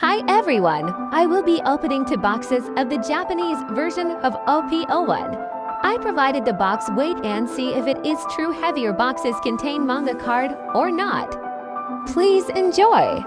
Hi everyone! I will be opening two boxes of the Japanese version of OP-01. I provided the box weight and see if it is true heavier boxes contain manga card or not. Please enjoy!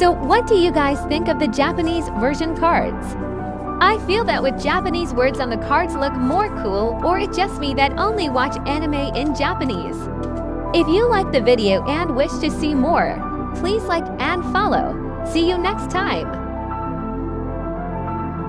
So what do you guys think of the Japanese version cards? I feel that with Japanese words on the cards look more cool, or it's just me that only watch anime in Japanese. If you like the video and wish to see more, please like and follow. See you next time!